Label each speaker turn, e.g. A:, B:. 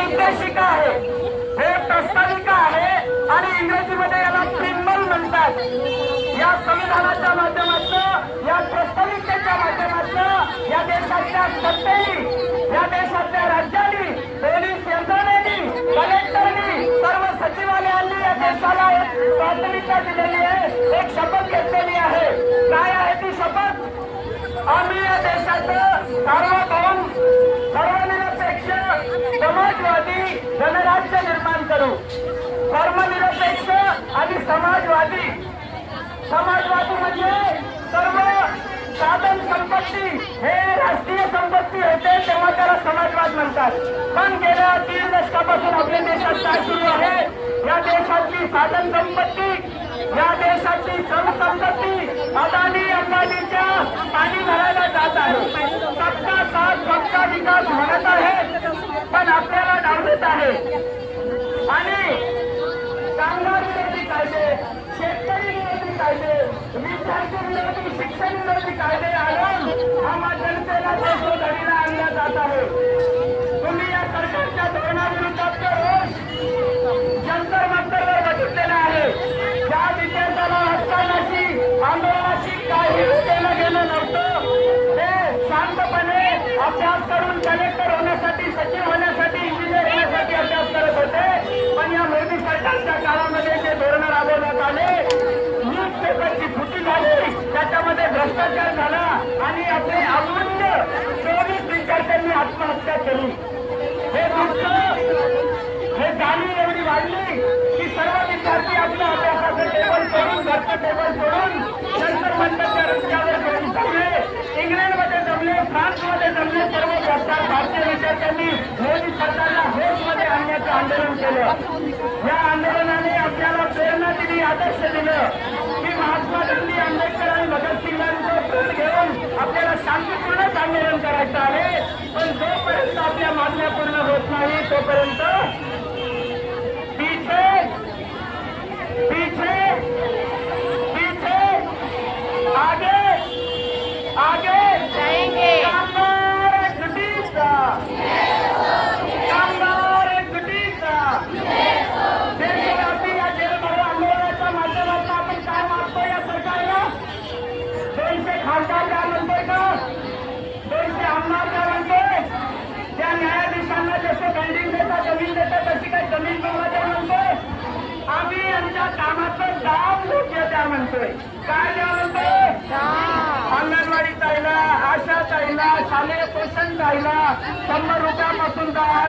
A: उद्देशिका आहे, हे प्रस्ताविका आहे आणि इंग्रजीमध्ये याला प्रिम्बल म्हणतात। या संविधानाच्या माध्यमातून, या प्रस्ताविकेच्या माध्यमातून या देशाच्या सत्तेने, या देशाच्या राज्यांनी, पोलीस यंत्रणेने, कलेक्टरनी, सर्व सचिवालयांनी या देशाला एक प्राथमिकता दिलेली आहे, एक शपथ घेतलेली आहे। काय आहे ती शपथ? आम्ही या देशाचं सार्वभौम, धर्मनिरपेक्ष, समाजवादी गणराज्य निर्माण करू। धर्मनिरपेक्ष आणि समाजवादी, समाजवादी म्हणजे सर्व साधन संपत्ती हे राष्ट्रीय संपत्ती होते तेव्हा त्याला समाजवाद म्हणतात। पण गेल्या 3 दशकापासून आपल्या देशात काय सुरू आहे? या देशातली साधन संपत्ती, या देशाची श्रमसंपत्ती अदानी अंबानीच्या पाणी भरायला जात आहे। सबका साथ सबका विकास म्हणत आहे, पण आपल्याला डावलत आहे। आणि कामगार विरोधी कायदे, शेतकरी विरोधी कायदे, विद्यार्थी विरोधी, शिक्षण विरोधी कायदे आणून आम्हा जनतेला देशोधडीला आणला जात आहे। तुम्ही या सरकारच्या धोरणाविरोधात रोष जंतर मंतरवर बघितलेला आहे। ज्या विद्यार्थ्याला हक्काची आंदोलनाशी काही देणं घेणं नव्हतं, ते शांतपणे अभ्यास करून कलेक्टर होण्यासाठी, सचिव होण्यासाठी, इंजिनियर होण्यासाठी अभ्यास करत होते। पण या मोदी सरकारच्या काळामध्ये जे धोरण राबवण्यात आले, न्यूज पेपरची फुटी झाली, त्याच्यामध्ये भ्रष्टाचार झाला आणि आपले अमूल्य 24 विद्यार्थ्यांनी आत्महत्या केली। हे दुःख, हे जाणीव एवढी वाढली की सर्व विद्यार्थी आपल्या अभ्यासाचं टेबल सोडून, घरचं टेबल सोडून नंतर मंतरच्या रस्त्यावर जमले, इंग्लंडमध्ये जमले, फ्रान्समध्ये जमले। सर्व भारतीय विद्यार्थ्यांनी मोदी सरकारला होशमध्ये आणण्याचं आंदोलन केलं। या आंदोलनाने आपल्याला प्रेरणा दिली, आदर्श दिलं की महात्मा गांधी, आंबेडकर आणि भगतसिंगांचं प्रेरणा घेऊन आपल्याला शांतीपूर्णच आंदोलन करायचं आहे। पण जोपर्यंत आपल्या मागण्या पूर्ण होत नाही तोपर्यंत पीछे पीछे पीछे आगे आगे जाएंगे। कामगार एकजुटीचा, कामगार एकजुटीचा, देशव्यापी या जलभरो आंदोलनाच्या माध्यमातून आपण काय मागतो या सरकारला? 200 खासदार द्या म्हणतोय का? 200 आमदार द्या म्हणतोय? त्या न्यायाधीशांना जसं बिल्डिंग देतात, जमीन देतात, तशी काही जमीन द्या म्हणतोय? आम्ही यांच्या कामाचं दाम योग्य द्या म्हणतोय। काय द्या म्हणतोय? अंगणवाडी ताईला, आशा ताईला, शालेय पोषण ताईला 100 रुपयापासून